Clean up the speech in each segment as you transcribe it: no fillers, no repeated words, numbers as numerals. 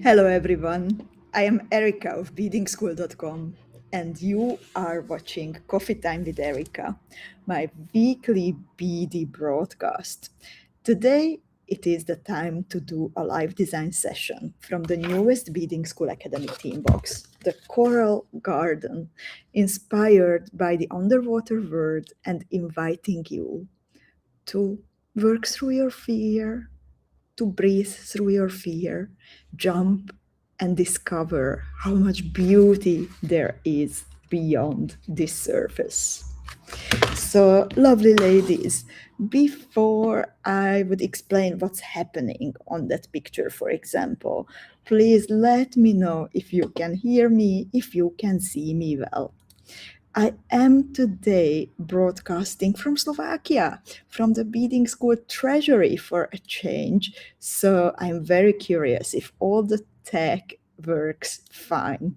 Hello everyone, I am Erika of BEADINGSCHOOL.com and you are watching Coffee Time with Erika, my weekly BD broadcast. Today it is the time to do a live design session from the newest Beading School Academy theme box, the Coral Garden, inspired by the underwater world and inviting you to work through your fear, to breathe through your fear, jump and discover how much beauty there is beyond this surface. So, lovely ladies, before I would explain what's happening on that picture, for example, please let me know if you can hear me, if you can see me well. I am today broadcasting from Slovakia, from the Beading School Treasury for a change. So I'm very curious if all the tech works fine.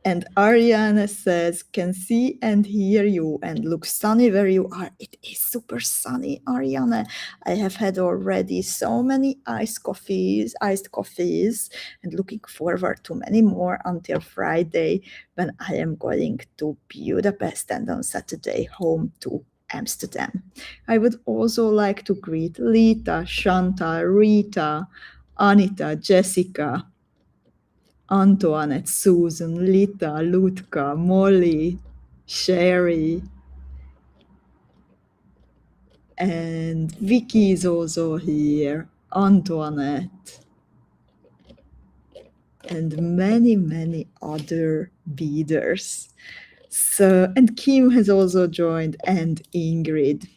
And Ariane says, can see and hear you and looks sunny where you are. It is super sunny, Ariane. I have had already so many iced coffees, and looking forward to many more until Friday when I am going to Budapest and on Saturday home to Amsterdam. I would also like to greet Lita, Shanta, Rita, Anita, Jessica, Antoinette, Susan, Lita, Lutka, Molly, Sherry, and Vicky is also here, Antoinette, and many, many other beaders. So, and Kim has also joined, and Ingrid.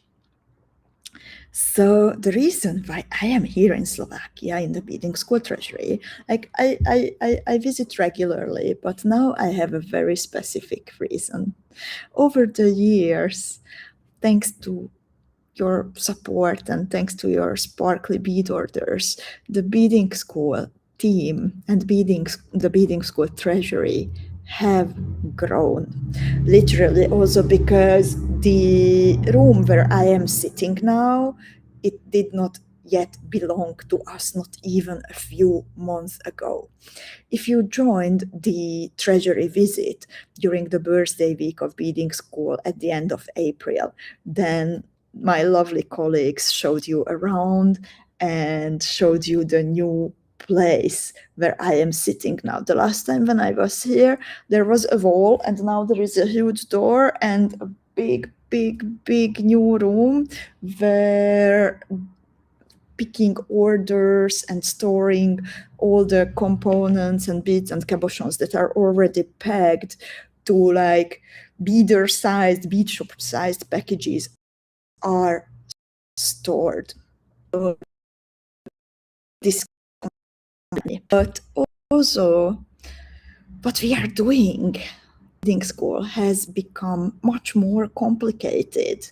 So the reason why I am here in Slovakia in the Beading School Treasury, like I visit regularly, but now I have a very specific reason. Over the years, thanks to your support and thanks to your sparkly bead orders, the Beading School team and the Beading School Treasury have grown. Literally also because the room where I am sitting now, it did not yet belong to us, not even a few months ago. If you joined the Treasury visit during the birthday week of Beading School at the end of April, then my lovely colleagues showed you around and showed you the new place where I am sitting now. The last time when I was here, there was a wall and now there is a huge door and a big, big, big new room where picking orders and storing all the components and beads and cabochons that are already pegged to like beader sized, bead shop sized packages are stored. So this company, but also what we are doing. Beading school has become much more complicated.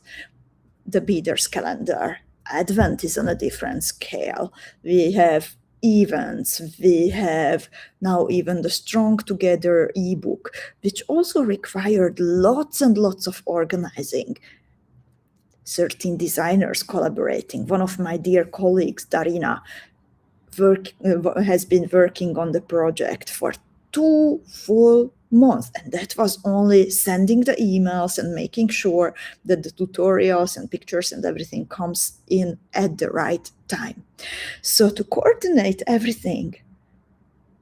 The beaders calendar, Advent is on a different scale. We have events, we have now even the Strong Together ebook, which also required lots and lots of organizing. 13 designers collaborating. One of my dear colleagues, Darina, has been working on the project for 2 full months, and that was only sending the emails and making sure that the tutorials and pictures and everything comes in at the right time. So to coordinate everything,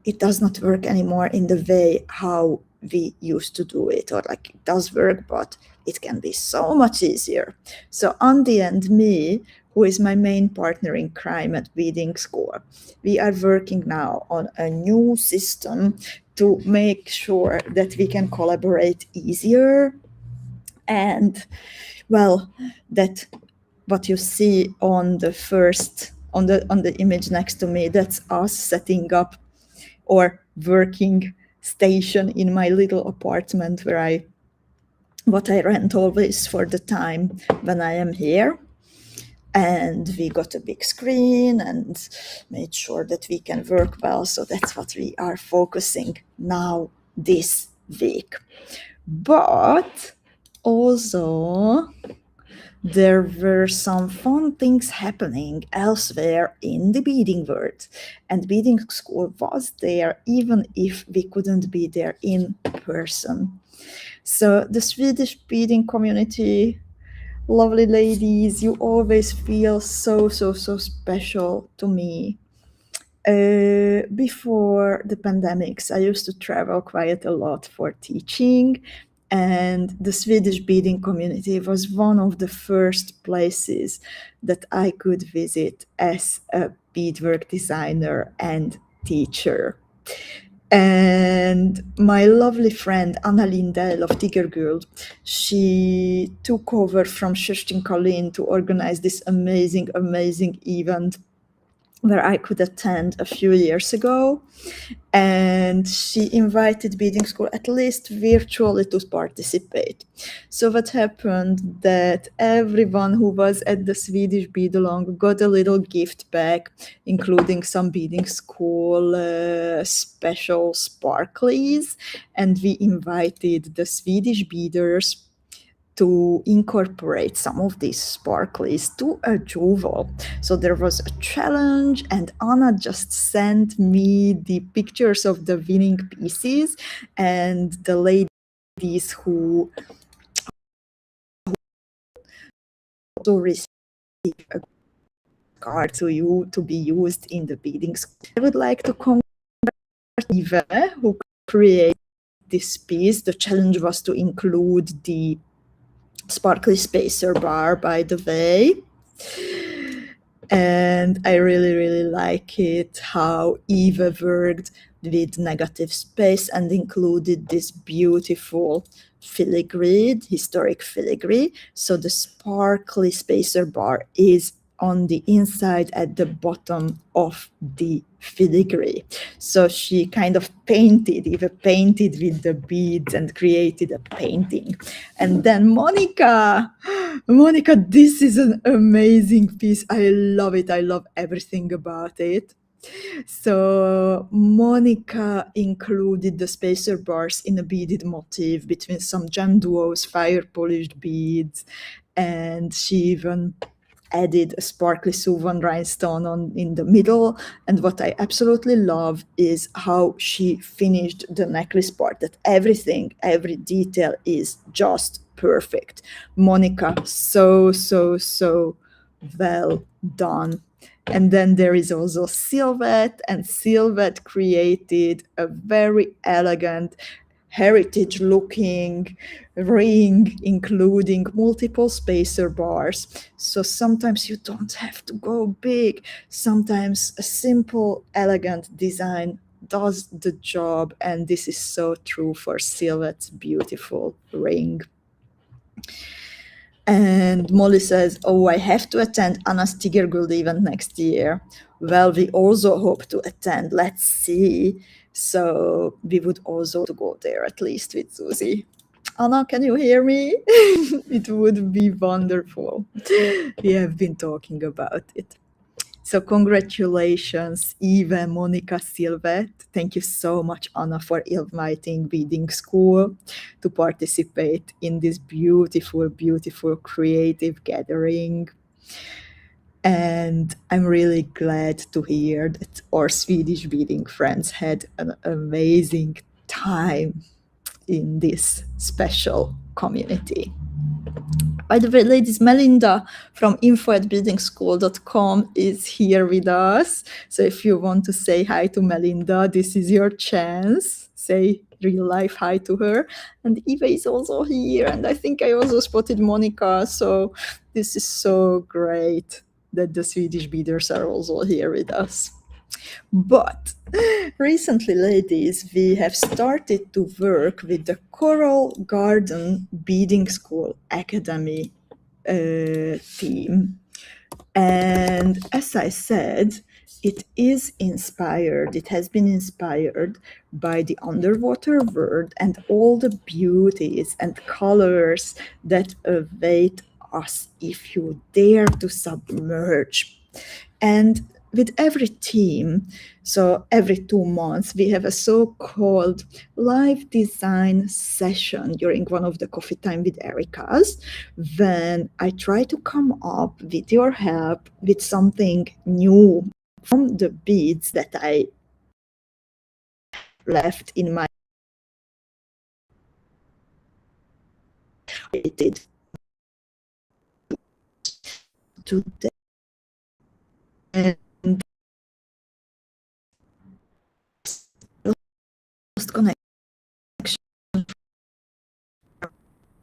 it does not work anymore in the way how we used to do it, or like it does work, but it can be so much easier. So Andy and me, who is my main partner in crime at Beading School, we are working now on a new system to make sure that we can collaborate easier. And well, that what you see on the first, on the image next to me, that's us setting up or working station in my little apartment where what I rent always for the time when I am here. And we got a big screen and made sure that we can work well. So that's what we are focusing now this week. But also there were some fun things happening elsewhere in the beading world. And beading school was there even if we couldn't be there in person. So the Swedish beading community, lovely ladies, you always feel so, so, so special to me. Before the pandemics, I used to travel quite a lot for teaching, and the Swedish beading community was one of the first places that I could visit as a beadwork designer and teacher. And my lovely friend Anna Lindell of Tigergirl, she took over from Kerstin Collin to organize this amazing, amazing event where I could attend a few years ago. And she invited Beading School at least virtually to participate. So what happened that everyone who was at the Swedish Bead Along got a little gift bag, including some Beading School special sparklies, and we invited the Swedish beaders to incorporate some of these sparklies to a jewel. So there was a challenge, and Anna just sent me the pictures of the winning pieces, and the ladies who also received a card to be used in the beading school. I would like to congratulate Eva, who created this piece. The challenge was to include the sparkly spacer bar, by the way. And I really, really like it how Eva worked with negative space and included this beautiful filigree, historic filigree. So the sparkly spacer bar is on the inside at the bottom of the filigree. So she kind of Eva painted with the beads and created a painting. And then Monica, this is an amazing piece. I love it. I love everything about it. So Monica included the spacer bars in a beaded motif between some gem duos, fire polished beads, and she even added a sparkly Suvan rhinestone in the middle. And what I absolutely love is how she finished the necklace part, that everything, every detail is just perfect. Monica, so, so, so well done. And then there is also Silhouette, and Silhouette created a very elegant heritage-looking ring, including multiple spacer bars. So sometimes you don't have to go big. Sometimes a simple, elegant design does the job, and this is so true for Silhouette's beautiful ring. And Molly says, oh, I have to attend Anna's Tigergirl event next year. Well, we also hope to attend. Let's see. So we would also go there, at least with Zuzi. Anna, can you hear me? It would be wonderful. We have been talking about it. So congratulations, Eva, Monica, Silhouette. Thank you so much, Anna, for inviting Beading School to participate in this beautiful, beautiful creative gathering. And I'm really glad to hear that our Swedish beading friends had an amazing time in this special community. By the way, ladies, Melinda from info@beadingschool.com is here with us. So if you want to say hi to Melinda, this is your chance. Say real life hi to her. And Eva is also here. And I think I also spotted Monica. So this is so great that the Swedish beaders are also here with us. But recently, ladies, we have started to work with the Coral Garden Beading School Academy team. And as I said, it has been inspired by the underwater world and all the beauties and colors that await us if you dare to submerge. And with every team, so every 2 months, we have a so-called live design session during one of the coffee time with Erika's, when I try to come up with your help with something new from the beads that I left in my created today. And lost connection.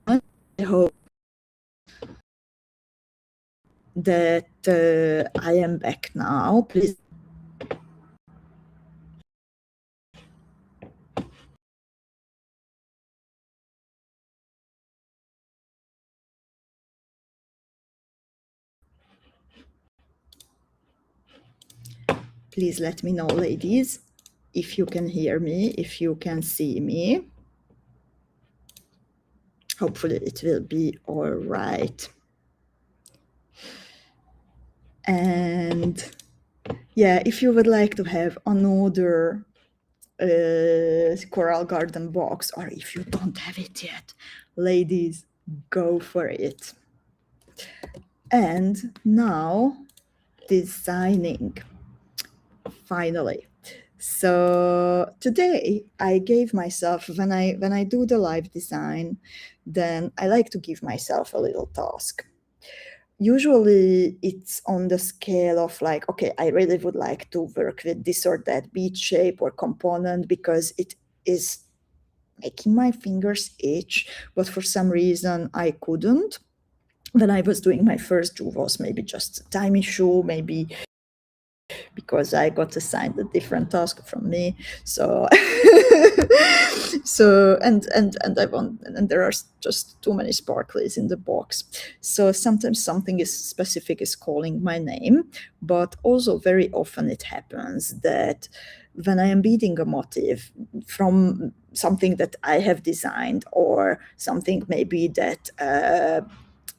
I hope that I am back now. Please. Please let me know, ladies, if you can hear me, if you can see me. Hopefully it will be all right. And yeah, if you would like to have another coral garden box, or if you don't have it yet, ladies, go for it. And now, designing, finally. So today I gave myself, when I do the live design, then I like to give myself a little task. Usually it's on the scale of like, okay, I really would like to work with this or that bead shape or component because it is making my fingers itch, but for some reason I couldn't. When I was doing my first jewels, maybe just a time issue, maybe because I got assigned a different task from me. So so and I want, and there are just too many sparklies in the box. So sometimes something is specific is calling my name, but also very often it happens that when I am beading a motif from something that I have designed, or something maybe that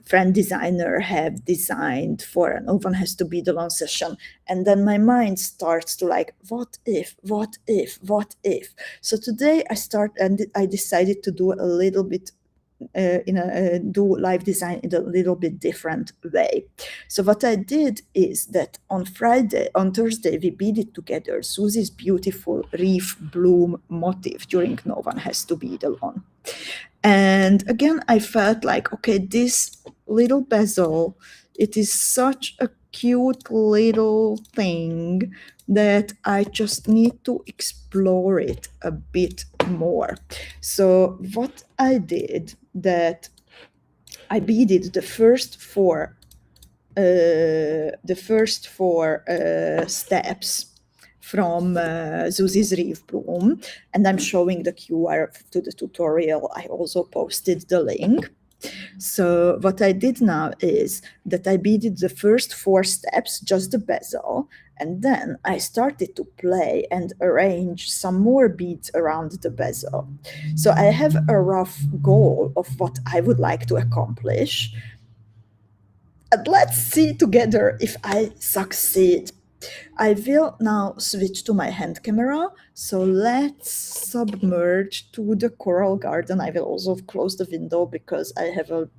friend designer have designed for an oven has to be the long session, and then my mind starts to like, what if, what if, what if? So today I decided to do a little bit do live design in a little bit different way. So what I did is that on Thursday, we beaded together Zuzi's beautiful Reef bloom motif during No One Has to Bead Alone. And again, I felt like, okay, this little bezel, it is such a cute little thing that I just need to explore it a bit more. So what I did, that I beaded the first four steps from Zuzi's Reef bloom, and I'm showing the QR to the tutorial. I also posted the link. So what I did now is that I beaded the first 4 steps, just the bezel, and then I started to play and arrange some more beads around the bezel. So I have a rough goal of what I would like to accomplish. And let's see together if I succeed. I will now switch to my hand camera. So let's submerge to the coral garden. I will also close the window because I have a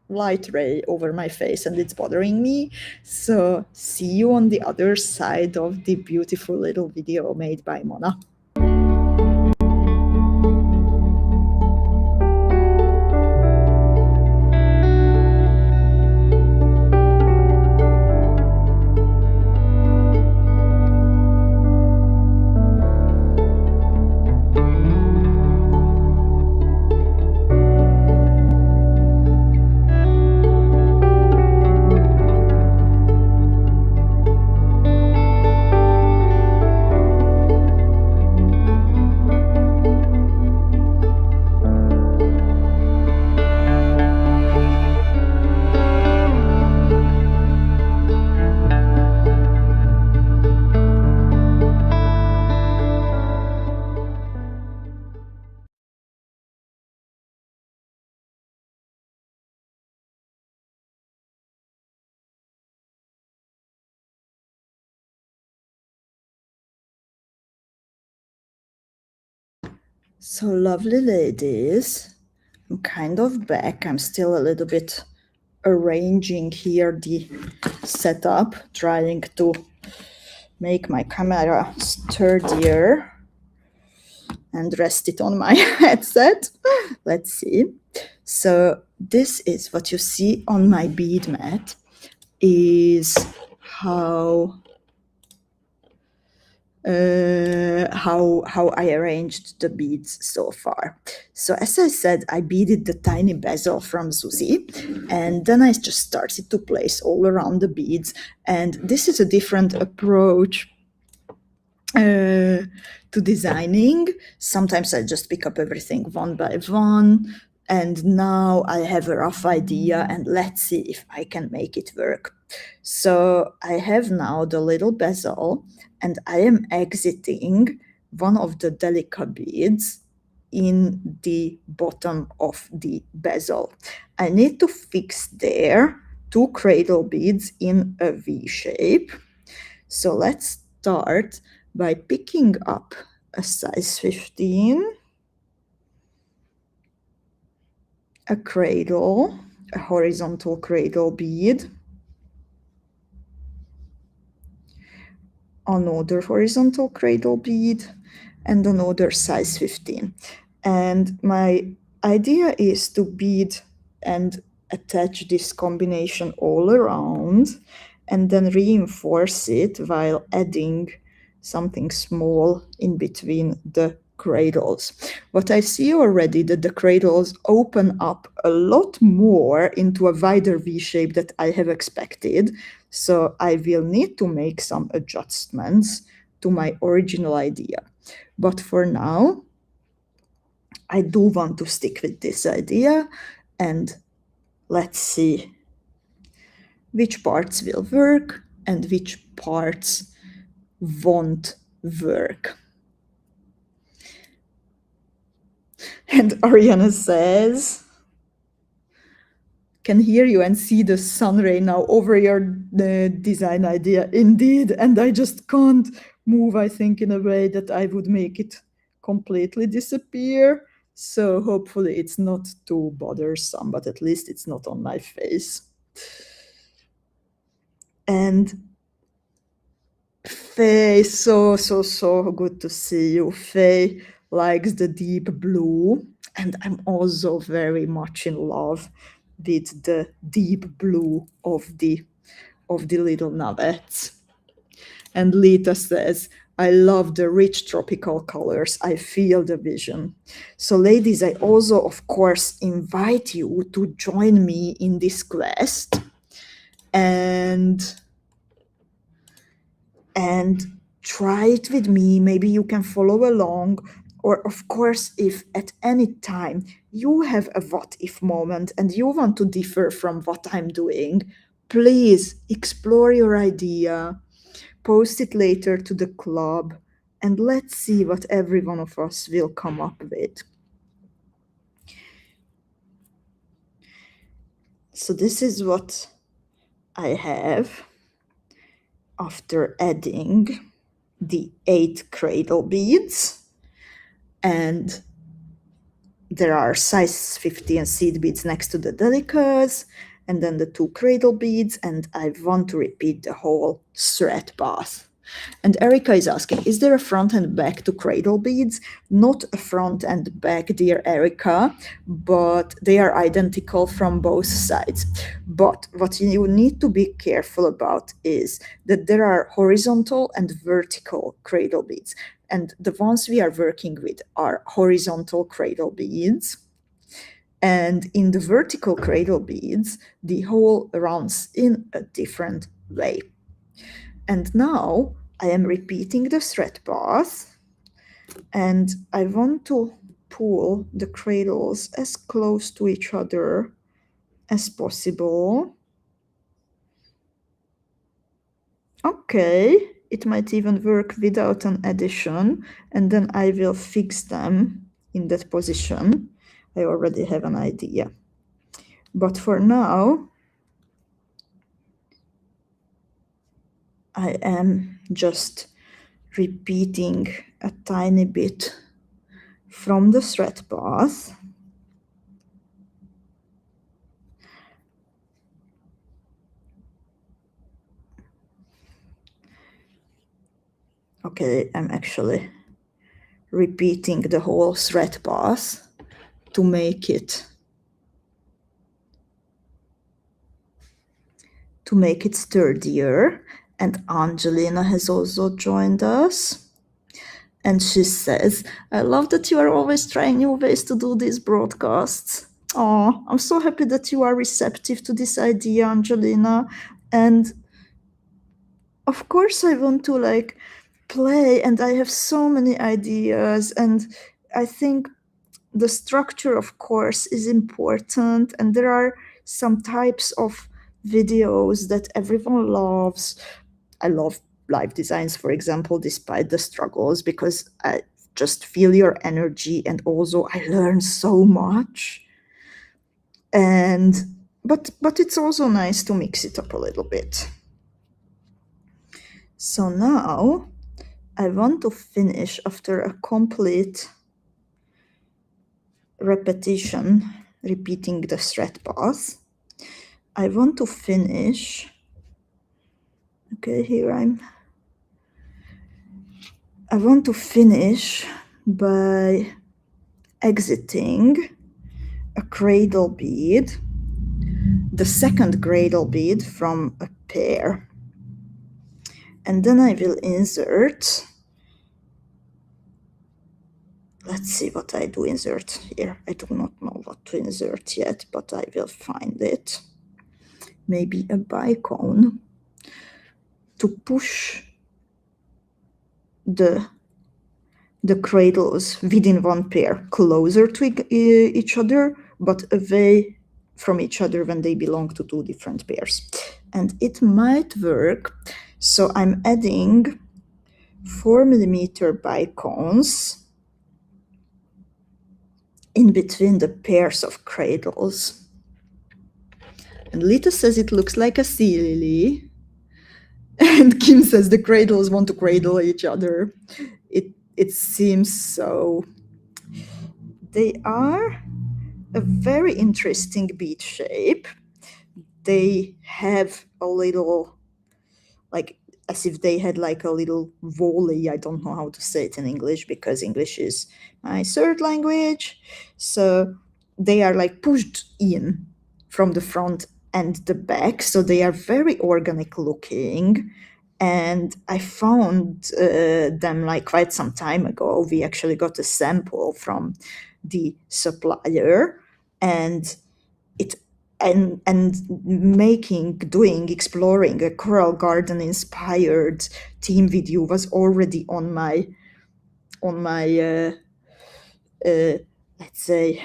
light ray over my face and it's bothering me. So see you on the other side of the beautiful little video made by Mona. So lovely ladies, I'm kind of back. I'm still a little bit arranging here the setup, trying to make my camera sturdier and rest it on my headset. Let's see. So this is what you see on my bead mat, is how I arranged the beads so far. So as I said, I beaded the tiny bezel from Zuzi, and then I just started to place all around the beads. And this is a different approach to designing. Sometimes I just pick up everything one by one, and now I have a rough idea, and let's see if I can make it work. So I have now the little bezel, and I am exiting one of the delicate beads in the bottom of the bezel. I need to fix there 2 cradle beads in a V shape. So let's start by picking up a size 15, a cradle, a horizontal cradle bead, another horizontal cradle bead, and another size 15. And my idea is to bead and attach this combination all around and then reinforce it while adding something small in between the cradles. What I see already that the cradles open up a lot more into a wider V shape that I have expected. So I will need to make some adjustments to my original idea. But for now, I do want to stick with this idea, and let's see which parts will work and which parts won't work. And Ariana says, can hear you and see the sun ray now over your design idea. Indeed, and I just can't move, I think, in a way that I would make it completely disappear. So hopefully it's not too bothersome, but at least it's not on my face. And Faye, so good to see you. Faye likes the deep blue, and I'm also very much in love with the deep blue of the little navettes. And Lita says, I love the rich tropical colors. I feel the vision. So ladies, I also, of course, invite you to join me in this quest and try it with me. Maybe you can follow along. Or, of course, if at any time you have a what if moment and you want to differ from what I'm doing, please explore your idea, post it later to the club, and let's see what every one of us will come up with. So this is what I have after adding the 8 cradle beads. And there are size 50 and seed beads next to the delicas, and then the 2 cradle beads, and I want to repeat the whole thread path. And Erika is asking, is there a front and back to cradle beads? Not a front and back, dear Erika, but they are identical from both sides. But what you need to be careful about is that there are horizontal and vertical cradle beads. And the ones we are working with are horizontal cradle beads. And in the vertical cradle beads, the hole runs in a different way. And now I am repeating the thread path, and I want to pull the cradles as close to each other as possible. Okay, it might even work without an addition, and then I will fix them in that position. I already have an idea. But for now, I am just repeating a tiny bit from the thread path. Okay, I'm actually repeating the whole thread path to make it sturdier. And Angelina has also joined us. And she says, I love that you are always trying new ways to do these broadcasts. Oh, I'm so happy that you are receptive to this idea, Angelina. And of course I want to like play, and I have so many ideas, and I think the structure of course is important, and there are some types of videos that everyone loves. I love live designs, for example, despite the struggles, because I just feel your energy, and also I learn so much. And but it's also nice to mix it up a little bit. So now I want to finish, after a complete repetition, repeating the thread path, I want to finish. Okay, here I want to finish by exiting a cradle bead, the second cradle bead from a pair. And then I will insert, let's see what I do insert here. I do not know what to insert yet, but I will find it. Maybe a bicone to push the cradles within one pair closer to each other, but away from each other when they belong to two different pairs. And it might work. So I'm adding 4mm bicones in between the pairs of cradles. And Lita says it looks like a sea lily. And Kim says the cradles want to cradle each other. It seems so. They are a very interesting bead shape. They have a little, like, as if they had like a little volley. I don't know how to say it in English, because English is my third language. So they are like pushed in from the front and the back. So they are very organic looking. And I found them like quite some time ago. We actually got a sample from the supplier, and exploring a coral garden inspired theme video was already on my let's say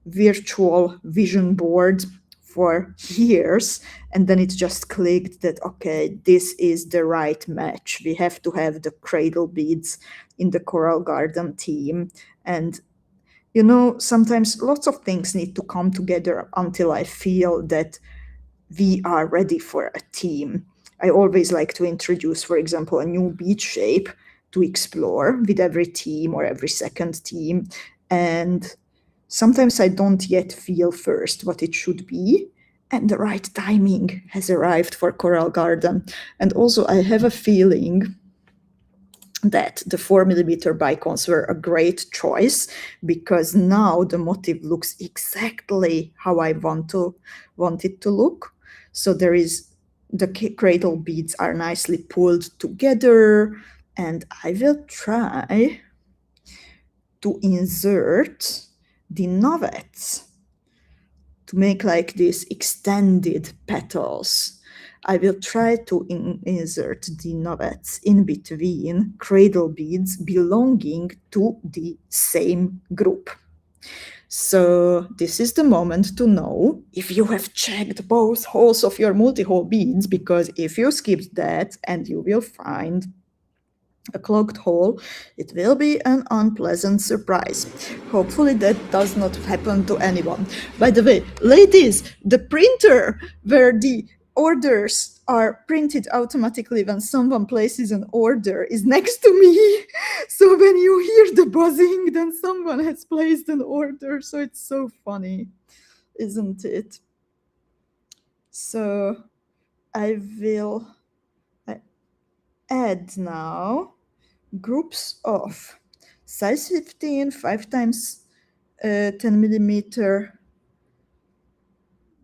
virtual vision board for years. And then it just clicked that, okay, this is the right match. We have to have the cradle beads in the coral garden theme. And you know, sometimes lots of things need to come together until I feel that we are ready for a theme. I always like to introduce, for example, a new bead shape to explore with every theme or every second theme. And sometimes I don't yet feel first what it should be, and the right timing has arrived for Coral Garden. And also I have a feeling that the 4mm bicones were a great choice, because now the motif looks exactly how I want it to look. So there is, the cradle beads are nicely pulled together, and I will try to insert the novets to make like these extended petals. I will try to insert the novets in between cradle beads belonging to the same group. So this is the moment to know if you have checked both holes of your multi-hole beads, because if you skipped that and you will find a clogged hole, it will be an unpleasant surprise. Hopefully that does not happen to anyone. By the way, ladies, the printer where the orders are printed automatically when someone places an order is next to me. So when you hear the buzzing, then someone has placed an order. So it's so funny, isn't it? So I will add now groups of size 15, 5 times 10 millimeter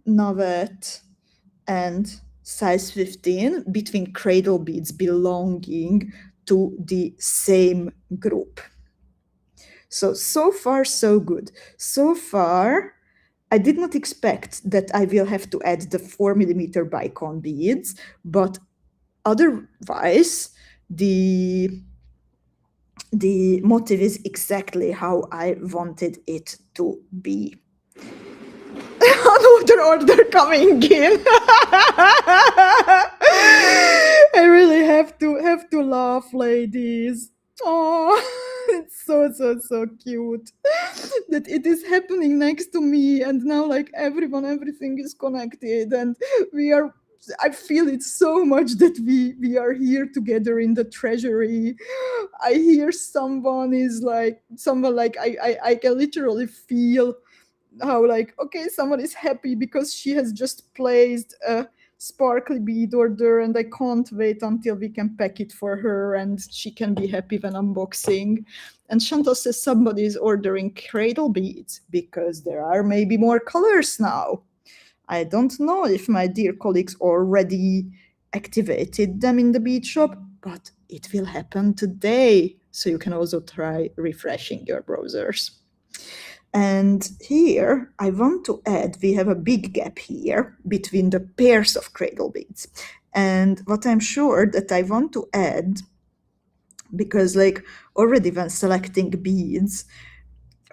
navet and size 15 between cradle beads belonging to the same group. So far, so good. So far, I did not expect that I will have to add the 4 millimeter bicon beads, but otherwise, the motif is exactly how I wanted it to be. Another order coming in. I really have to laugh, ladies. Oh, it's so cute that it is happening next to me, and now like everything is connected, and I feel it so much that we are here together in the treasury. I hear someone I can literally feel how like, okay, someone is happy because she has just placed a sparkly bead order, and I can't wait until we can pack it for her and she can be happy when unboxing. And Chantal says somebody is ordering cradle beads because there are maybe more colors now. I don't know if my dear colleagues already activated them in the bead shop, but it will happen today. So you can also try refreshing your browsers. And here I want to add, we have a big gap here between the pairs of cradle beads. And what I'm sure that I want to add, because like already when selecting beads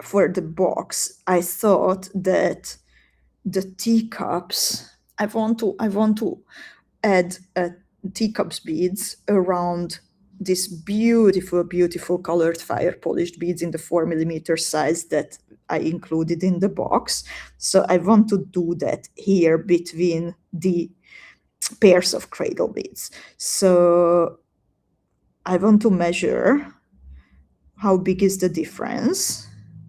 for the box, I thought that the teacups, I want to add teacups beads around this beautiful colored fire polished beads in the 4 millimeter size that I included in the box. So I want to do that here between the pairs of cradle beads. So I want to measure how big is the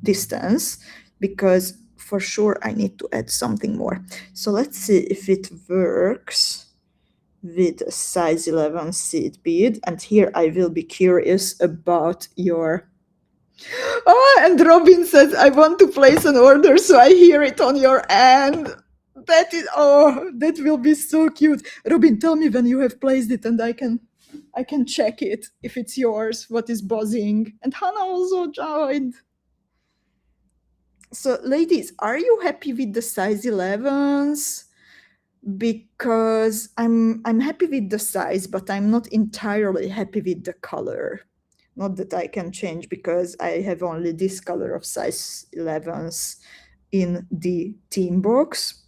distance, because for sure I need to add something more. So let's see if it works with a size 11 seed bead. And here I will be curious about your... Oh, and Robin says, I want to place an order, so I hear it on your end. That will be so cute. Robin, tell me when you have placed it and I can check it if it's yours, what is buzzing. And Hannah also joined. So ladies, are you happy with the size 11s? Because I'm happy with the size, but I'm not entirely happy with the color. Not that I can change because I have only this color of size 11s in the team box.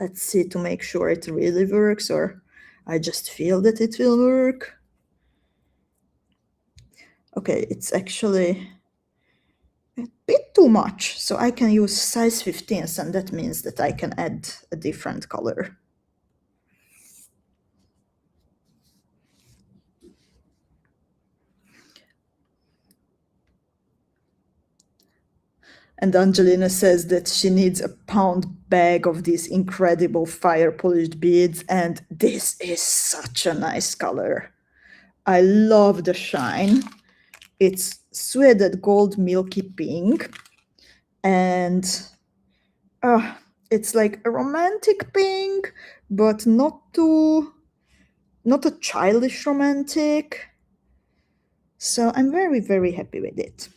Let's see to make sure it really works, or I just feel that it will work. Okay, it's actually a bit too much, so I can use size 15s, and that means that I can add a different color. And Angelina says that she needs a pound bag of these incredible fire polished beads, and this is such a nice color. I love the shine. It's suede gold milky pink, and it's like a romantic pink, but not a childish romantic. So I'm very happy with it.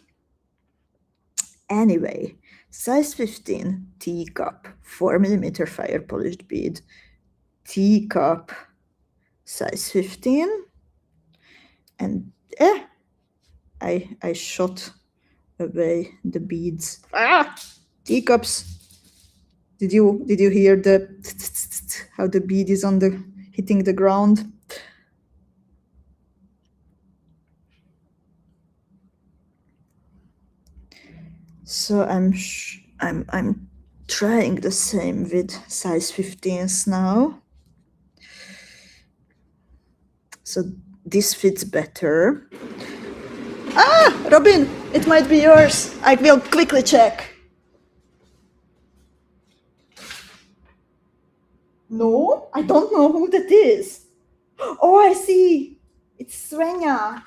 Anyway, size 15 teacup 4 millimeter fire polished bead, teacup size 15, and I shot away the beads. Teacups. Did you hear the how the bead is hitting the ground? So I'm trying the same with size 15s now. So this fits better. Ah, Robin, it might be yours. I will quickly check. No, I don't know who that is. Oh, I see. It's Svenja.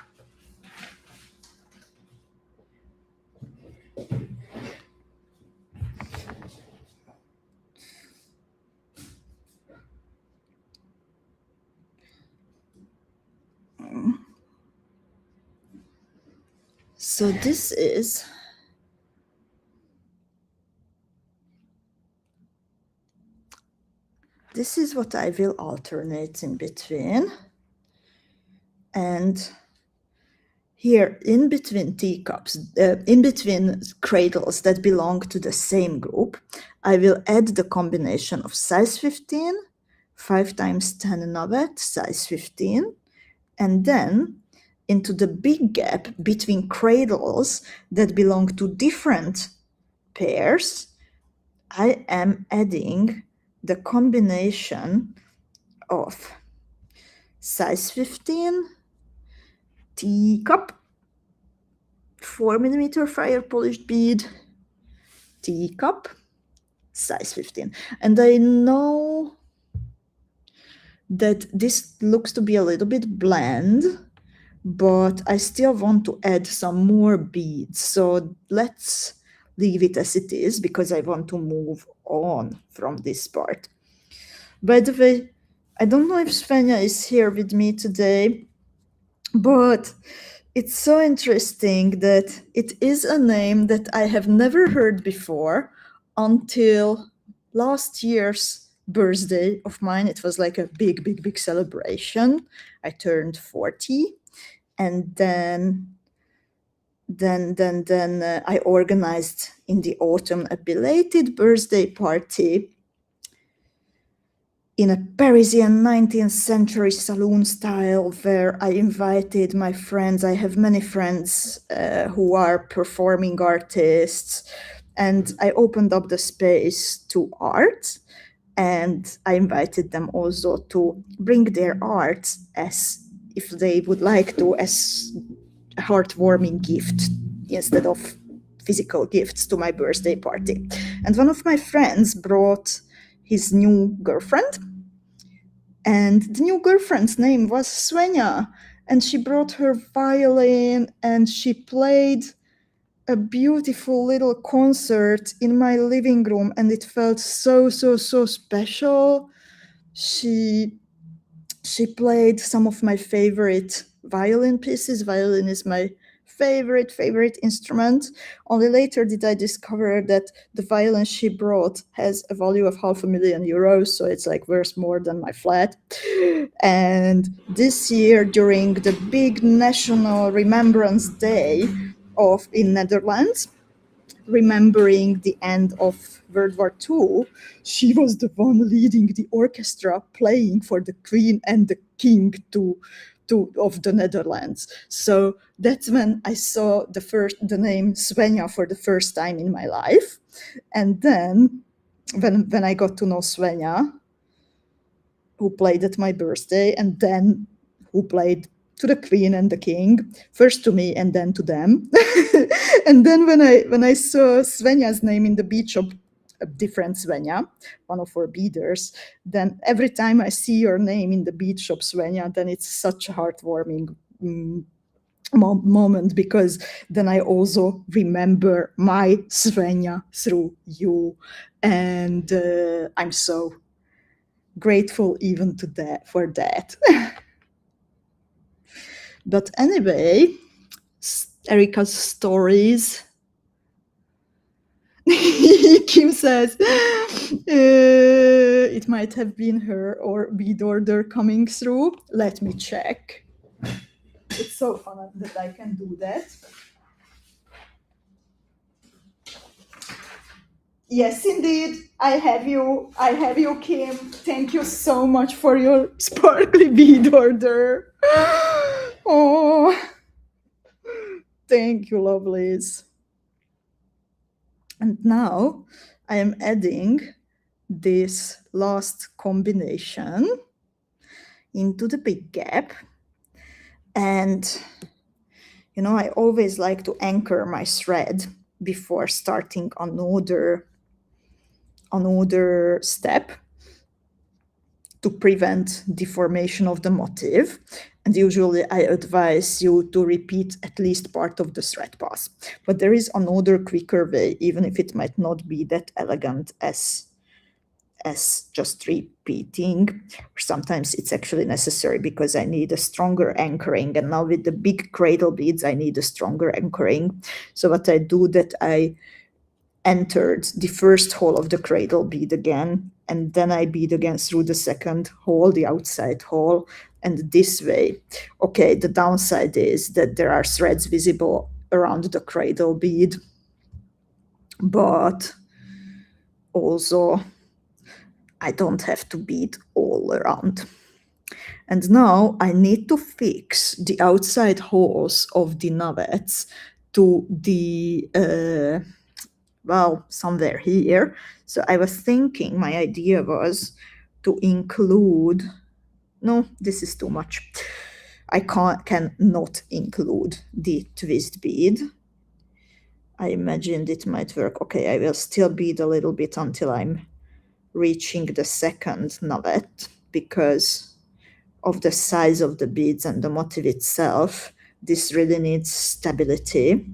So this is what I will alternate in between. And here, in between teacups, in between cradles that belong to the same group, I will add the combination of size 15, 5 times 10 novet, size 15, and then into the big gap between cradles that belong to different pairs, I am adding the combination of size 15, teacup, 4mm fire polished bead, teacup, size 15. And I know that this looks to be a little bit bland, but I still want to add some more beads. So let's leave it as it is because I want to move on from this part. By the way, I don't know if Svenja is here with me today, but it's so interesting that it is a name that I have never heard before until last year's birthday of mine. It was like a big, big, big celebration. I turned 40, and then I organized in the autumn a belated birthday party in a Parisian 19th century saloon style where I invited my friends. I have many friends who are performing artists, and I opened up the space to art, and I invited them also to bring their art as if they would like to, as a heartwarming gift instead of physical gifts to my birthday party. And one of my friends brought his new girlfriend, and the new girlfriend's name was Svenja, and she brought her violin and she played a beautiful little concert in my living room, and it felt so special. She played some of my favorite violin pieces. Violin is my favorite instrument. Only later did I discover that the violin she brought has a value of €500,000, so it's like worth more than my flat. And this year, during the big National Remembrance Day in Netherlands, remembering the end of World War II, she was the one leading the orchestra playing for the Queen and the King of the Netherlands. So that's when I saw the name Svenja for the first time in my life. And then when I got to know Svenja, who played at my birthday, and then who played to the Queen and the King, first to me and then to them. And then when I saw Svenja's name in the bead shop, a different Svenja, one of our beaders, then every time I see your name in the bead shop, Svenja, then it's such a heartwarming moment, because then I also remember my Svenja through you, and I'm so grateful even to that for that. But anyway, Erika's stories. Kim says it might have been her or bead order coming through. Let me check. It's so fun that I can do that. Yes, indeed. I have you, Kim. Thank you so much for your sparkly bead order. Oh, thank you, lovelies. And now I am adding this last combination into the big gap. And, you know, I always like to anchor my thread before starting another step to prevent deformation of the motif. And usually I advise you to repeat at least part of the thread pass. But there is another quicker way, even if it might not be that elegant as just repeating. Sometimes it's actually necessary because I need a stronger anchoring. And now with the big cradle beads, I need a stronger anchoring. So what I do that I entered the first hole of the cradle bead again, and then I bead again through the second hole, the outside hole, and this way. Okay, the downside is that there are threads visible around the cradle bead, but also I don't have to bead all around. And now I need to fix the outside holes of the navets to the well, somewhere here. So I was thinking, my idea was to include, no, this is too much. I cannot include the twist bead. I imagined it might work. Okay, I will still bead a little bit until I'm reaching the second navet, because of the size of the beads and the motif itself, this really needs stability.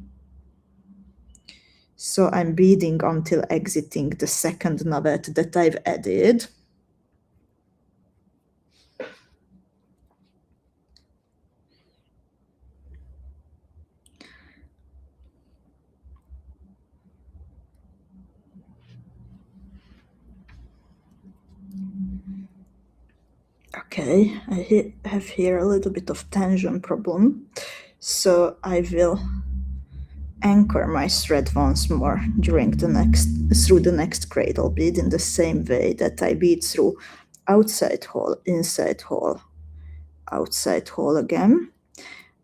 So I'm beading until exiting the second navet that I've added. Okay, I have here a little bit of tension problem. So I will anchor my thread once more through the next cradle bead in the same way that I bead through outside hole, inside hole, outside hole again.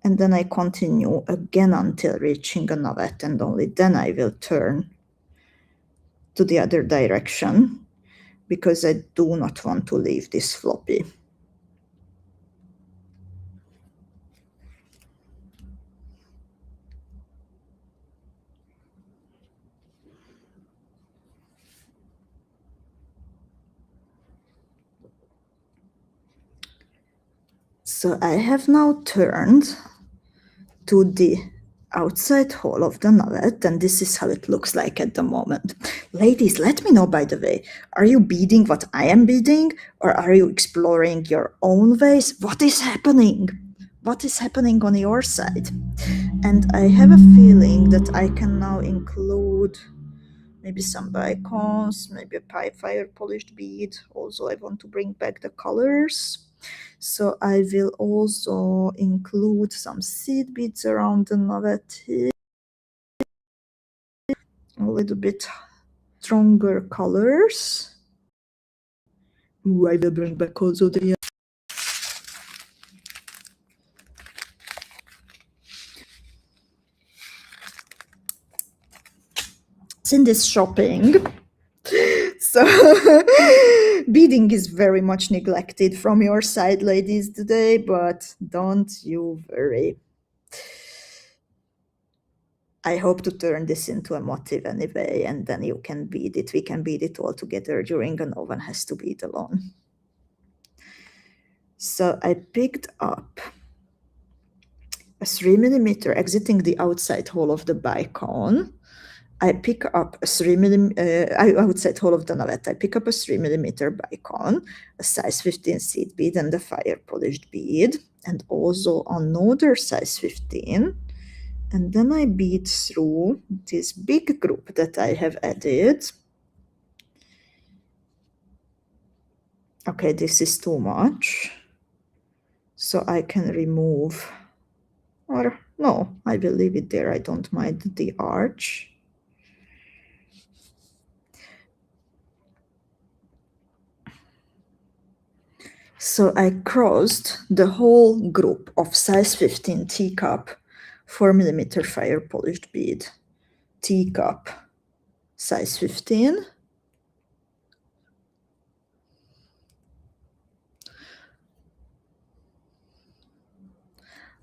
And then I continue again until reaching a navet, and only then I will turn to the other direction, because I do not want to leave this floppy. So I have now turned to the outside hole of the navet, and this is how it looks like at the moment. Ladies, let me know, by the way, are you beading what I am beading, or are you exploring your own ways? What is happening? What is happening on your side? And I have a feeling that I can now include maybe some bicons, maybe a fire polished bead. Also, I want to bring back the colors. So I will also include some seed beads around the navet here. A little bit stronger colors. Ooh, I will bring back also the in this shopping. So beading is very much neglected from your side, ladies, today, but don't you worry. I hope to turn this into a motif anyway, and then you can bead it. We can bead it all together during, and no one has to bead alone. So I picked up a 3mm exiting the outside hole of the bicon. I pick up a 3mm outside hole of the navet. I pick up a 3mm bicon, a size 15 seed bead, and a fire polished bead, and also another size 15. And then I bead through this big group that I have added. Okay, this is too much. So I can remove, or no, I will leave it there. I don't mind the arch. So I crossed the whole group of size 15 teacup 4mm fire polished bead, teacup size 15,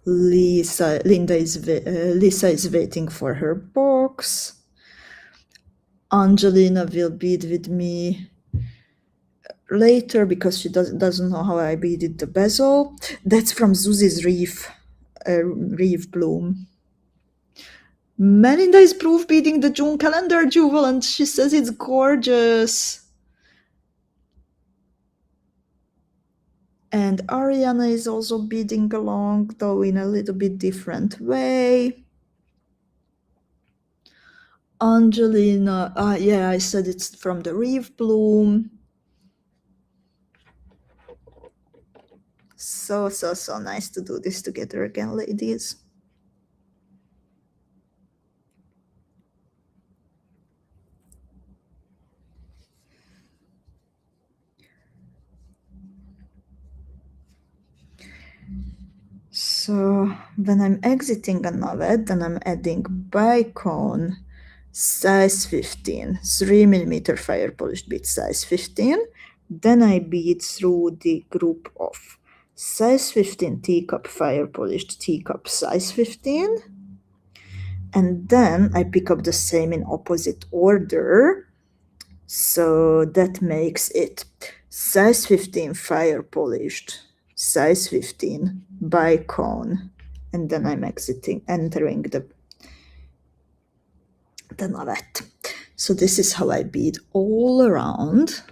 Lisa is waiting for her box. Angelina will bead with me later because she doesn't know how I beaded the bezel. That's from Zuzi's Reef, Reef bloom. Melinda is proof beading the June calendar jewel, and she says it's gorgeous. And Ariana is also beading along, though in a little bit different way. Angelina, yeah, I said it's from the Reef bloom. So nice to do this together again, ladies. So when I'm exiting a navet, then I'm adding bicone size 15, 3mm fire polished bead size 15. Then I bead through the group of size 15 teacup fire polished teacup size 15. And then I pick up the same in opposite order. So that makes it size 15 fire polished, size 15 bicone, and then I'm entering the navet. So this is how I bead all around.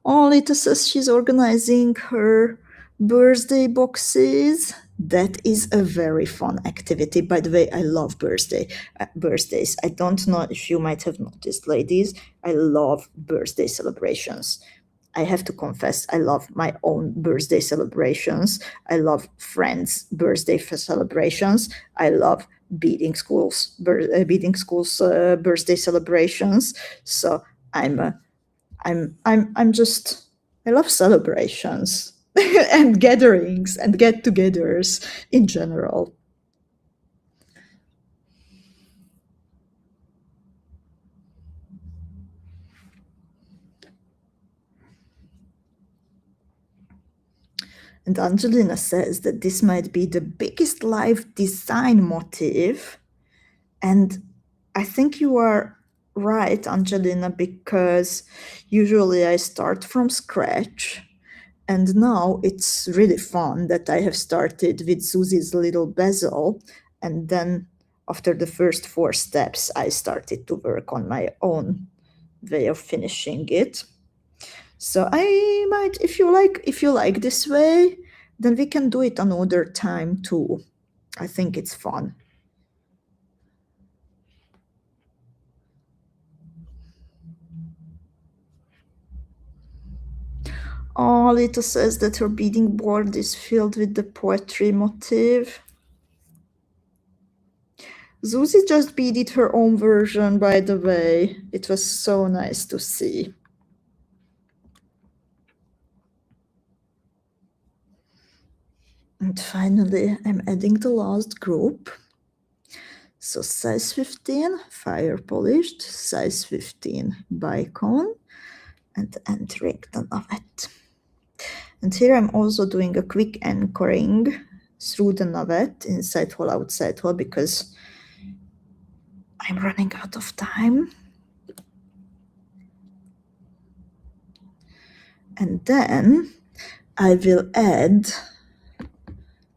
Oh, Lita says she's organizing her birthday boxes. That is a very fun activity. By the way, I love birthdays. I don't know if you might have noticed, ladies, I love birthday celebrations. I have to confess, I love my own birthday celebrations. I love friends' birthday celebrations. I love beading schools' birthday celebrations. So I love celebrations and gatherings and get-togethers in general. And Angelina says that this might be the biggest live design motif. And I think you are right, Angelina, because usually I start from scratch. And now it's really fun that I have started with Zuzi's little bezel. And then after the first 4 steps, I started to work on my own way of finishing it. So I might, if you like this way, then we can do it another time too. I think it's fun. Oh, Lita says that her beading board is filled with the poetry motif. Zuzi just beaded her own version, by the way. It was so nice to see. And finally, I'm adding the last group. So size 15, fire polished, size 15 bicone, and entering the navet. And here I'm also doing a quick anchoring through the navet, inside hole, outside hole, because I'm running out of time. And then I will add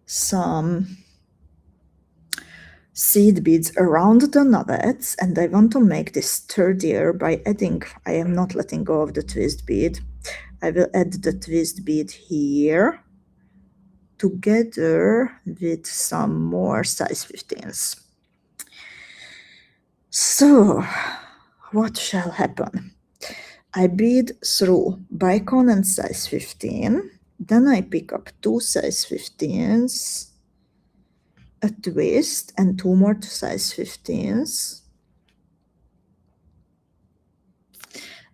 some seed beads around the navets, and I want to make this sturdier by adding, I am not letting go of the twist bead. I will add the twist bead here together with some more size 15s. So what shall happen? I bead through bicone and size 15, then I pick up 2 size 15s, a twist, and 2 more size 15s.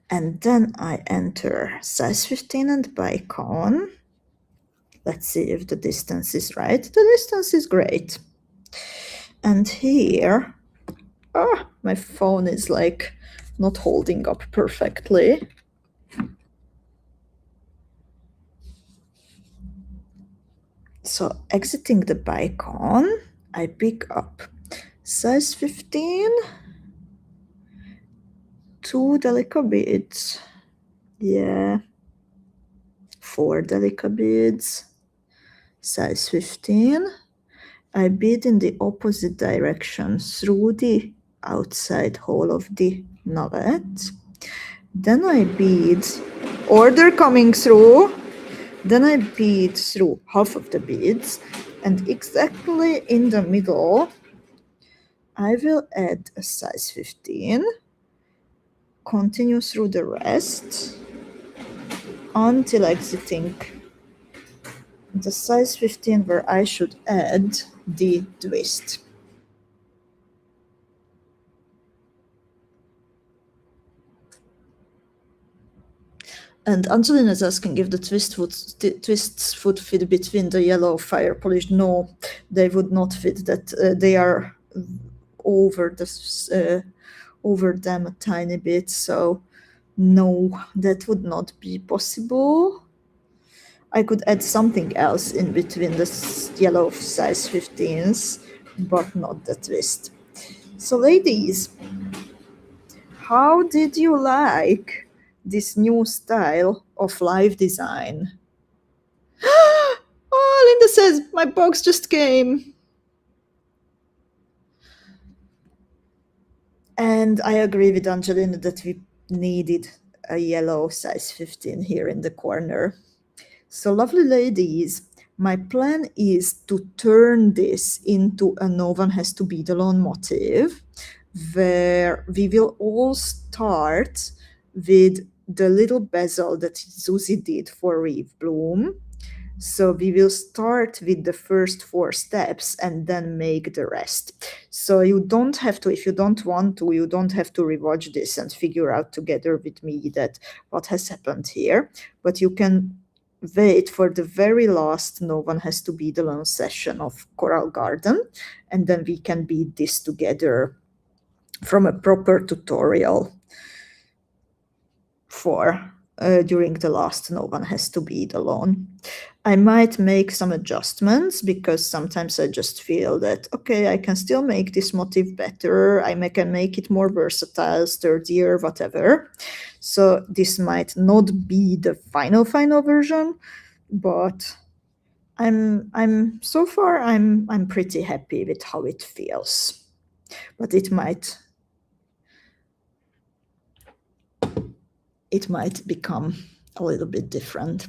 And then I enter size 15 and bicone. Let's see if the distance is right. The distance is great. And here, my phone is like not holding up perfectly. So exiting the bicon, I pick up size 15, 2 delicate beads, yeah, 4 delicate beads, size 15. I bead in the opposite direction through the outside hole of the nugget. Then I bead, order coming through. Then I bead through half of the beads, and exactly in the middle, I will add a size 15, continue through the rest until exiting the size 15 where I should add the twist. And Angelina is asking if the twists would fit between the yellow fire polish. No, they would not fit. That they are over them a tiny bit. So no, that would not be possible. I could add something else in between the yellow size 15s, but not the twist. So ladies, how did you like this new style of live design? Oh, Linda says, my box just came. And I agree with Angelina that we needed a yellow size 15 here in the corner. So lovely ladies, my plan is to turn this into a no one has to bead alone motif, where we will all start with the little bezel that Zuzi did for Reef Bloom. So we will start with the first 4 steps and then make the rest. So you don't have to, if you don't want to, you don't have to rewatch this and figure out together with me that what has happened here. But you can wait for the very last no one has to bead alone session of Coral Garden, and then we can bead this together from a proper tutorial for during the last no one has to bead alone. I might make some adjustments because sometimes I just feel that, okay, I can still make this motif better. I can make it more versatile, sturdier, whatever. So this might not be the final version, but I'm so far I'm pretty happy with how it feels. But it might become a little bit different.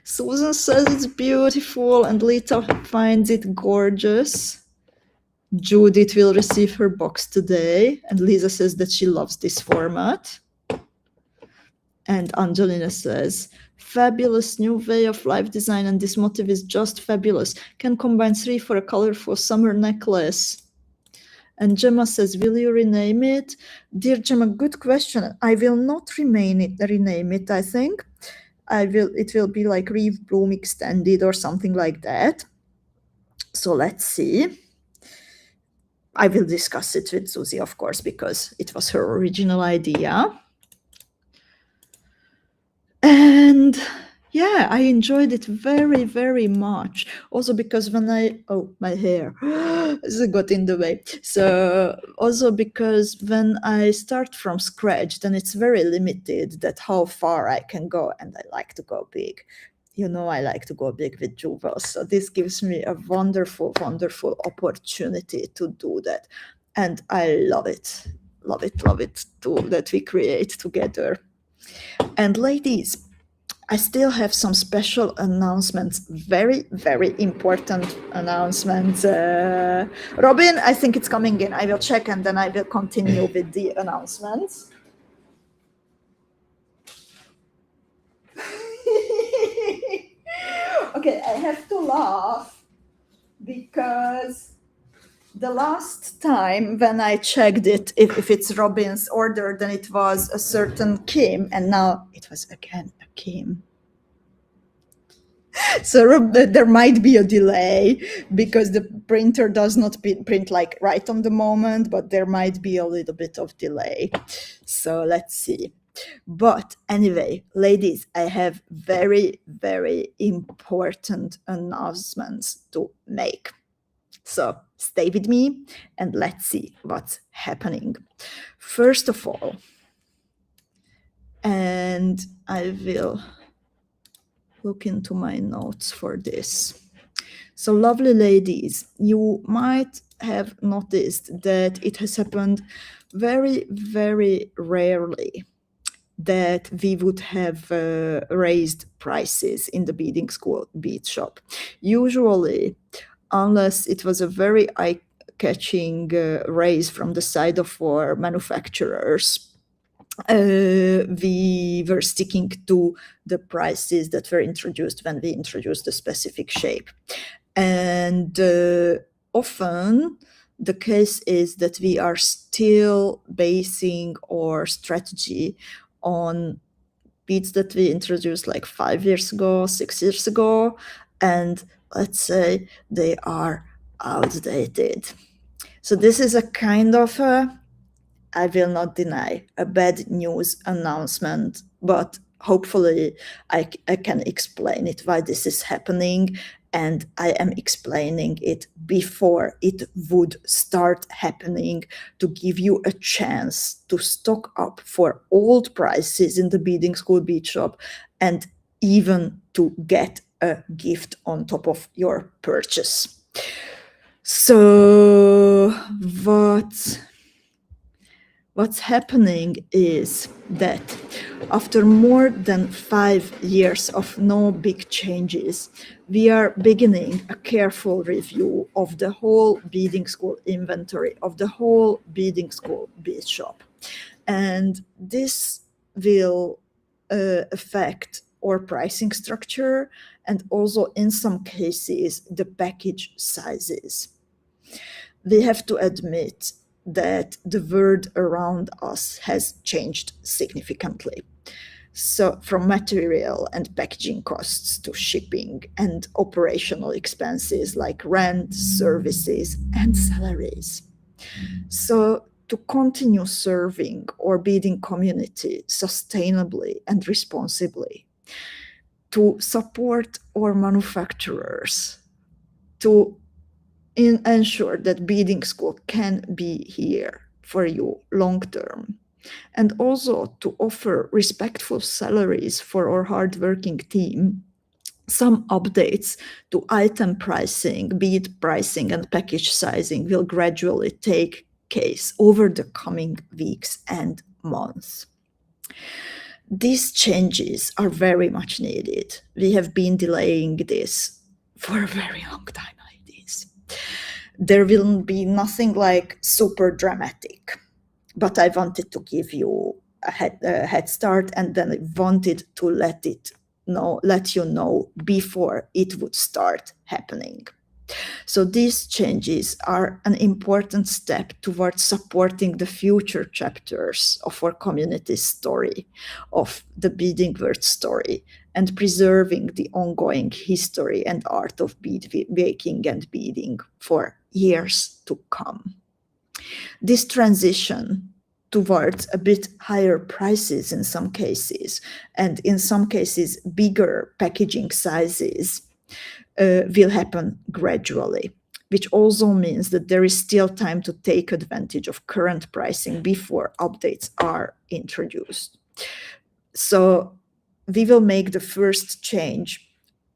Susan says it's beautiful and Lita finds it gorgeous. Judith will receive her box today, and Lisa says that she loves this format. And Angelina says, fabulous new way of live design, and this motif is just fabulous. Can combine 3 for a colorful summer necklace. And Gemma says, will you rename it? Dear Gemma, good question. I will not rename it, I think. It will be like Reef Bloom Extended or something like that. So let's see. I will discuss it with Zuzi, of course, because it was her original idea. And yeah, I enjoyed it very, very much. Also because when my hair got in the way. So also because when I start from scratch, then it's very limited that how far I can go, and I like to go big. You know, I like to go big with jewels. So this gives me a wonderful, wonderful opportunity to do that. And I love it. Love it too, that we create together. And ladies, I still have some special announcements, very, very important announcements. Robin, I think it's coming in. I will check and then I will continue with the announcements. Okay, I have to laugh because the last time when I checked it, if it's Robin's order, then it was a certain Kim, and now it was again a Kim. So there might be a delay because the printer does not print like right on the moment, but there might be a little bit of delay. So let's see. But anyway, ladies, I have very, very important announcements to make. So stay with me and let's see what's happening. First of all, and I will look into my notes for this. So lovely ladies, you might have noticed that it has happened very, very rarely that we would have raised prices in the beading school bead shop. Usually, unless it was a very eye-catching raise from the side of our manufacturers, we were sticking to the prices that were introduced when we introduced a specific shape. And often the case is that we are still basing our strategy on beads that we introduced like 5 years ago, 6 years ago, and let's say they are outdated. So this is a kind of a, I will not deny, a bad news announcement, but hopefully I can explain it, why this is happening, and I am explaining it before it would start happening to give you a chance to stock up for old prices in the beading school bead shop and even to get a gift on top of your purchase. So what's happening is that after more than 5 years of no big changes, we are beginning a careful review of the whole beading school inventory, of the whole beading school bead shop. And this will affect our pricing structure and also in some cases the package sizes. We have to admit that the world around us has changed significantly. So from material and packaging costs to shipping and operational expenses like rent, services, and salaries. So to continue serving our beading community sustainably and responsibly, to support our manufacturers, to ensure that beading school can be here for you long term, and also to offer respectful salaries for our hardworking team. Some updates to item pricing, bead pricing, and package sizing will gradually take place over the coming weeks and months. These changes are very much needed. We have been delaying this for a very long time, ladies. There will be nothing like super dramatic, but I wanted to give you a head start, and then I wanted to let you know before it would start happening. So these changes are an important step towards supporting the future chapters of our community's story, of the beading world story, and preserving the ongoing history and art of bead making and beading for years to come. This transition towards a bit higher prices in some cases, and in some cases bigger packaging sizes, will happen gradually, which also means that there is still time to take advantage of current pricing before updates are introduced. So we will make the first change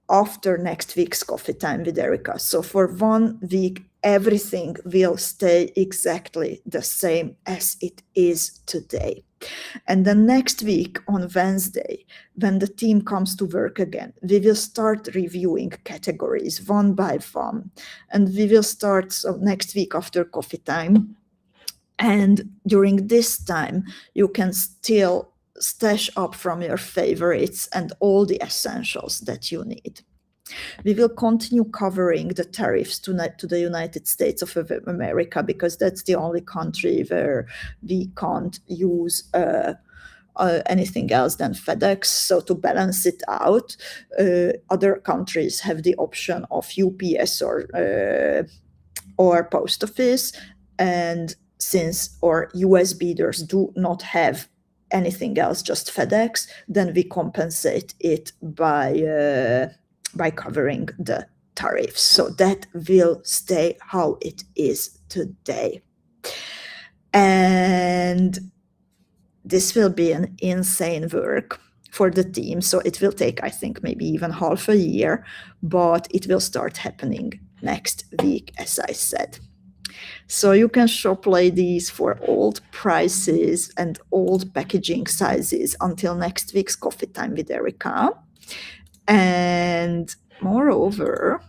after next week's coffee time with Erika. So for 1 week, everything will stay exactly the same as it is today. And then next week on Wednesday, when the team comes to work again, we will start reviewing categories one by one. And we will start next week after coffee time. And during this time, you can still stash up from your favorites and all the essentials that you need. We will continue covering the tariffs to the United States of America, because that's the only country where we can't use anything else than FedEx. So to balance it out, other countries have the option of UPS or post office. And since our US beaders do not have anything else, just FedEx, then we compensate it by covering the tariffs. So that will stay how it is today. And this will be an insane work for the team. So it will take, I think, maybe even half a year, but it will start happening next week, as I said. So you can shop, ladies, for old prices and old packaging sizes until next week's Coffee Time with Erika. And moreover,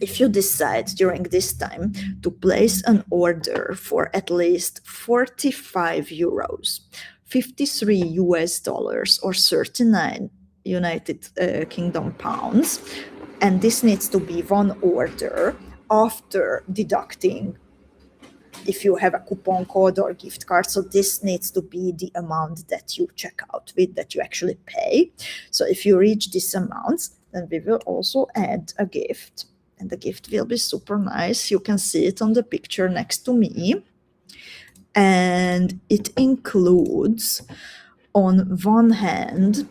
if you decide during this time to place an order for at least 45 euros, 53 US dollars, or 39 United Kingdom pounds, and this needs to be one order after deducting if you have a coupon code or gift card. So this needs to be the amount that you check out with, that you actually pay. So if you reach this amount, then we will also add a gift. And the gift will be super nice. You can see it on the picture next to me. And it includes, on one hand,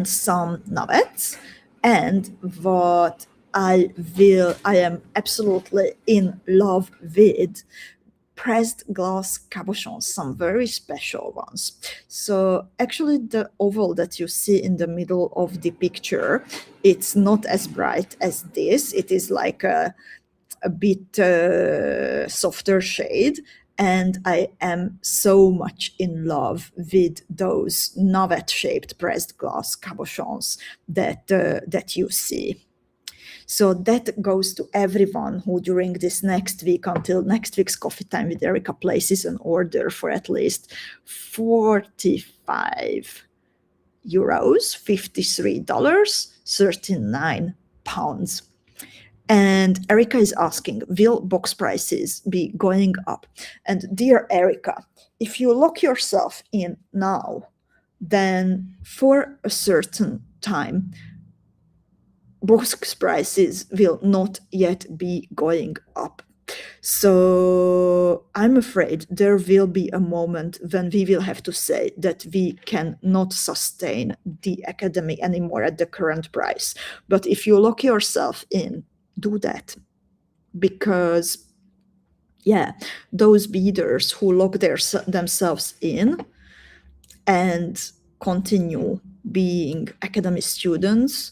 some nuggets, and what I am absolutely in love with, pressed glass cabochons, some very special ones. So actually the oval that you see in the middle of the picture, it's not as bright as this. It is like a bit softer shade. And I am so much in love with those navet-shaped pressed glass cabochons that you see. So that goes to everyone who during this next week, until next week's Coffee Time with Erika, places an order for at least 45 euros, $53, 39 pounds. And Erika is asking, will box prices be going up? And dear Erika, if you lock yourself in now, then for a certain time, box prices will not yet be going up. So I'm afraid there will be a moment when we will have to say that we cannot sustain the academy anymore at the current price. But if you lock yourself in, do that. Because, yeah, those beaders who lock themselves in and continue being academy students,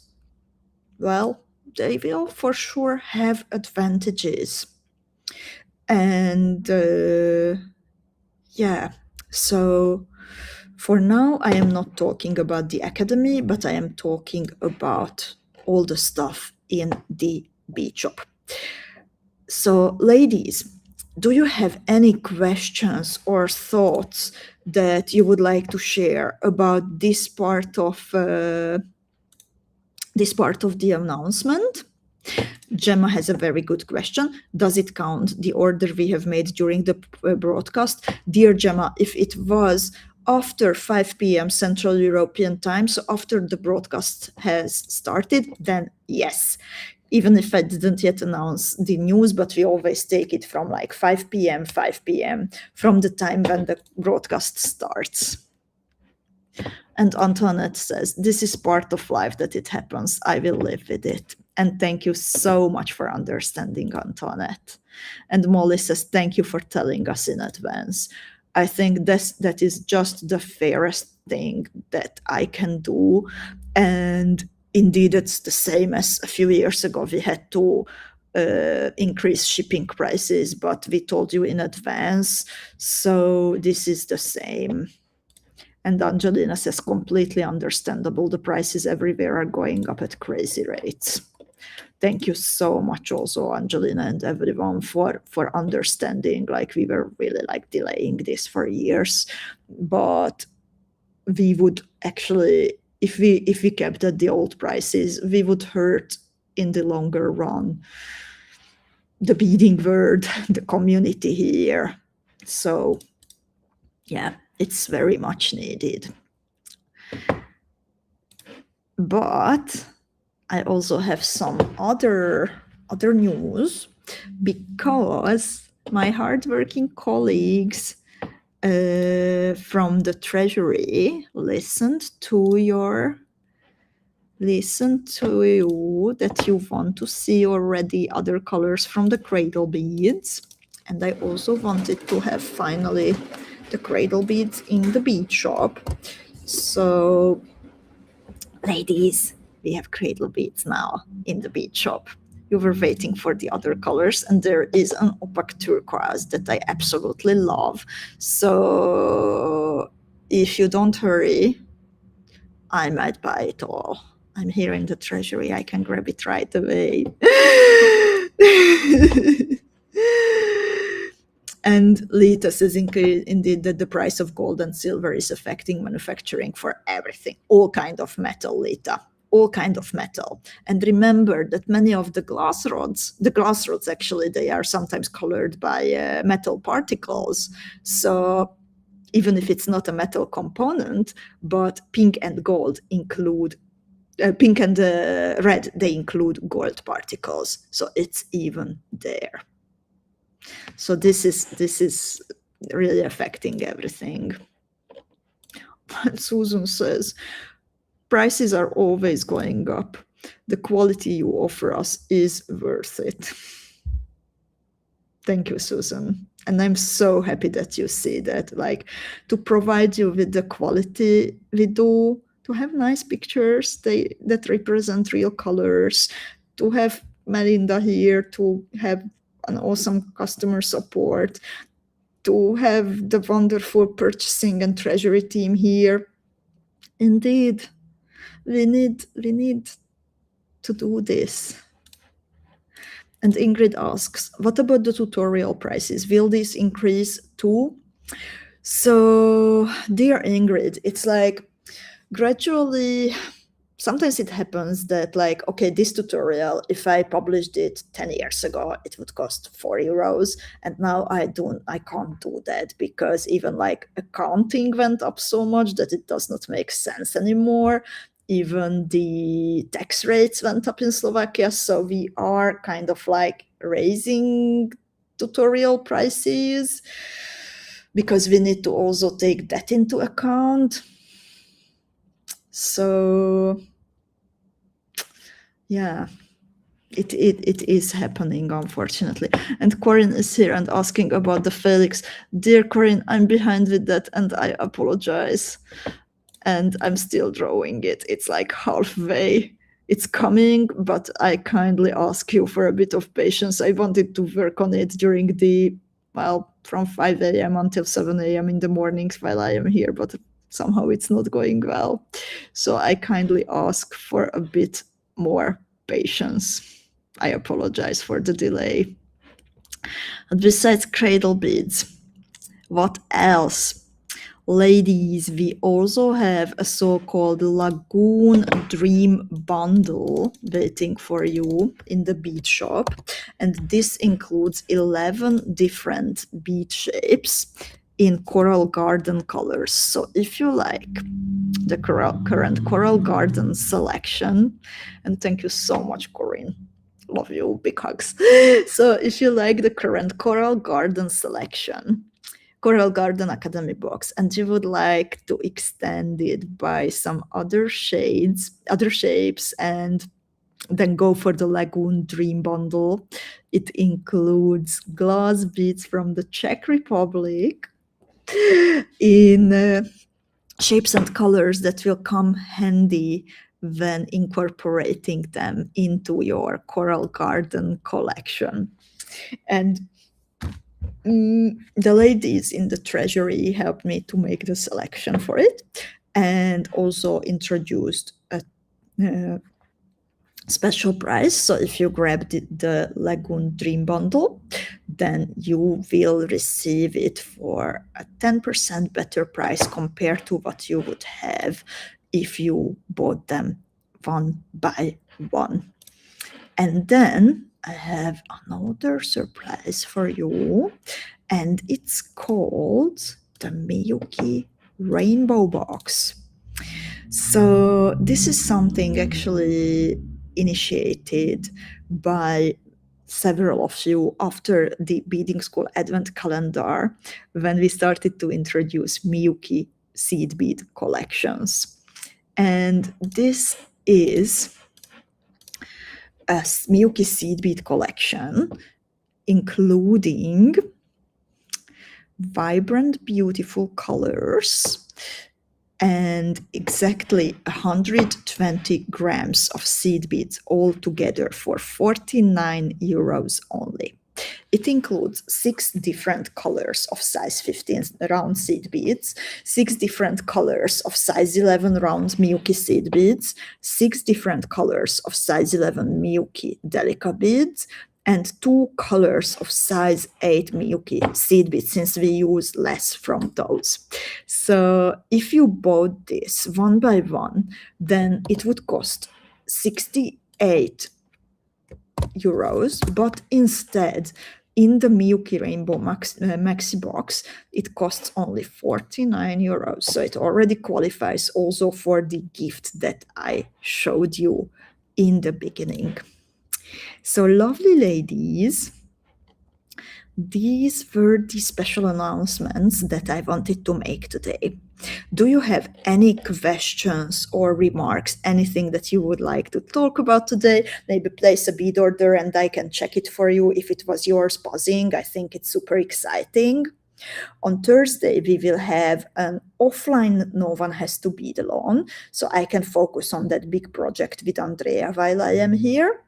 well, they will for sure have advantages. And yeah, so for now, I am not talking about the academy, but I am talking about all the stuff in the bead shop. So ladies, do you have any questions or thoughts that you would like to share about this part of the announcement? Gemma has a very good question. Does it count the order we have made during the broadcast? Dear Gemma, if it was after 5 p.m. Central European time, so after the broadcast has started, then yes. Even if I didn't yet announce the news, but we always take it from like 5 p.m., from the time when the broadcast starts. And Antoinette says, this is part of life that it happens. I will live with it. And thank you so much for understanding, Antoinette. And Molly says, thank you for telling us in advance. I think that is just the fairest thing that I can do. And indeed, it's the same as a few years ago. We had to increase shipping prices, but we told you in advance. So this is the same. And Angelina says, completely understandable. The prices everywhere are going up at crazy rates. Thank you so much also, Angelina, and everyone for understanding. Like, we were really like delaying this for years, but we would actually, if we kept at the old prices, we would hurt in the longer run the beading world, the community here. So yeah, it's very much needed. But I also have some other news, because my hardworking colleagues from the treasury listened to you that you want to see already other colors from the cradle beads. And I also wanted to have finally the cradle beads in the bead shop. So ladies, we have cradle beads now in the bead shop. You were waiting for the other colors, and there is an opaque turquoise that I absolutely love. So if you don't hurry, I might buy it all. I'm here in the treasury. I can grab it right away. And Lita says indeed that the price of gold and silver is affecting manufacturing for everything. All kind of metal, Lita. All kind of metal. And remember that many of the glass rods actually, they are sometimes colored by metal particles. So even if it's not a metal component, but pink and gold include pink and red, they include gold particles. So it's even there. So this is really affecting everything. Susan says, prices are always going up. The quality you offer us is worth it. Thank you, Susan. And I'm so happy that you see that, like, to provide you with the quality we do, to have nice pictures that represent real colors, to have Melinda here, to have an awesome customer support, to have the wonderful purchasing and treasury team here. Indeed, we need to do this. And Ingrid asks, what about the tutorial prices? Will this increase too? So, dear Ingrid, it's like gradually, sometimes it happens that, like, okay, this tutorial, if I published it 10 years ago, it would cost 4 euros. And now I can't do that because even like accounting went up so much that it does not make sense anymore. Even the tax rates went up in Slovakia. So we are kind of like raising tutorial prices because we need to also take that into account. So yeah, it is happening, unfortunately. And Corinne is here and asking about the Felix. Dear Corinne, I'm behind with that and I apologize. And I'm still drawing it. It's like halfway. It's coming, but I kindly ask you for a bit of patience. I wanted to work on it during from 5 a.m. until 7 a.m. in the mornings while I am here, but somehow it's not going well. So I kindly ask for a bit more patience. I apologize for the delay. And besides cradle beads, what else? Ladies, we also have a so-called Lagoon Dream Bundle waiting for you in the bead shop. And this includes 11 different bead shapes in coral garden colors. So if you like the current coral garden selection, and thank you so much, Corinne. Love you, big hugs. So if you like the current coral garden selection, Coral Garden Academy box, and you would like to extend it by some other shapes, and then go for the Lagoon Dream Bundle. It includes glass beads from the Czech Republic in shapes and colors that will come handy when incorporating them into your Coral Garden collection. And the ladies in the treasury helped me to make the selection for it and also introduced a special price. So if you grab the Lagoon Dream Bundle, then you will receive it for a 10% better price compared to what you would have if you bought them one by one. And then I have another surprise for you, and it's called the Miyuki Rainbow Box. So this is something actually initiated by several of you after the Beading School Advent Calendar when we started to introduce Miyuki seed bead collections. And this is a Miyuki seed bead collection, including vibrant, beautiful colors and exactly 120 grams of seed beads all together for 49 euros only. It includes 6 different colors of size 15 round seed beads, 6 different colors of size 11 round Miyuki seed beads, 6 different colors of size 11 Miyuki Delica beads, and 2 colors of size 8 Miyuki seed beads, since we use less from those. So if you bought this one by one, then it would cost 68 euros, but instead in the Miyuki Rainbow Maxi box, it costs only 49 euros. So it already qualifies also for the gift that I showed you in the beginning. So lovely ladies, these were the special announcements that I wanted to make today. Do you have any questions or remarks, anything that you would like to talk about today? Maybe place a bead order and I can check it for you if it was yours buzzing. I think it's super exciting. On Thursday, we will have an offline No One Has to Bead Alone, so I can focus on that big project with Andrea while I am here.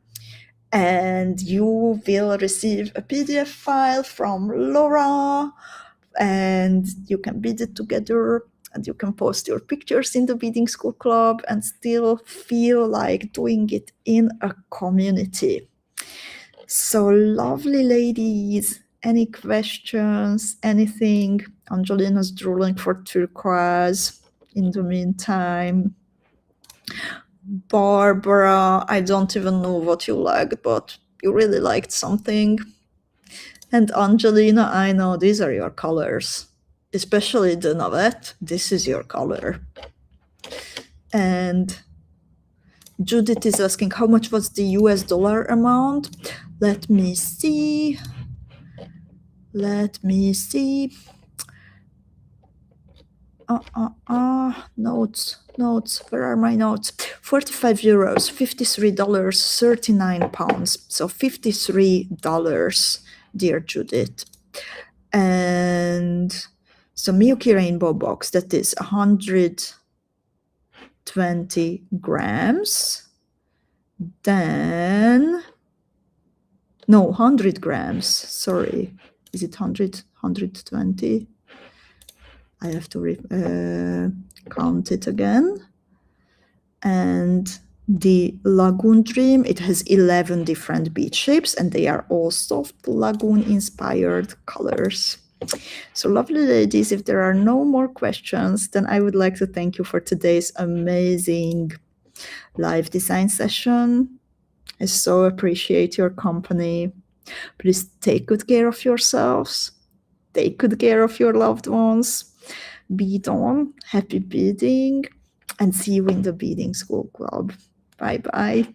And you will receive a PDF file from Laura, and you can bead it together, and you can post your pictures in the Beading School Club and still feel like doing it in a community. So lovely ladies, any questions, anything? Angelina's drooling for turquoise in the meantime. Barbara, I don't even know what you liked, but you really liked something. And Angelina, I know these are your colors, especially the Navette. This is your color. And Judith is asking, how much was the US dollar amount? Let me see. Notes. Where are my notes? 45 euros, $53, 39 pounds. So $53, dear Judith. And so Miyuki Rainbow box, that is 120 grams. Then, no, 100 grams. Sorry. Is it 100, 120? I have to count it again. And the Lagoon Dream, it has 11 different bead shapes, and they are all soft lagoon-inspired colors. So lovely ladies, if there are no more questions, then I would like to thank you for today's amazing live design session. I so appreciate your company. Please take good care of yourselves. Take good care of your loved ones. Bead on, happy beading, and see you in the Beading School Club. Bye-bye.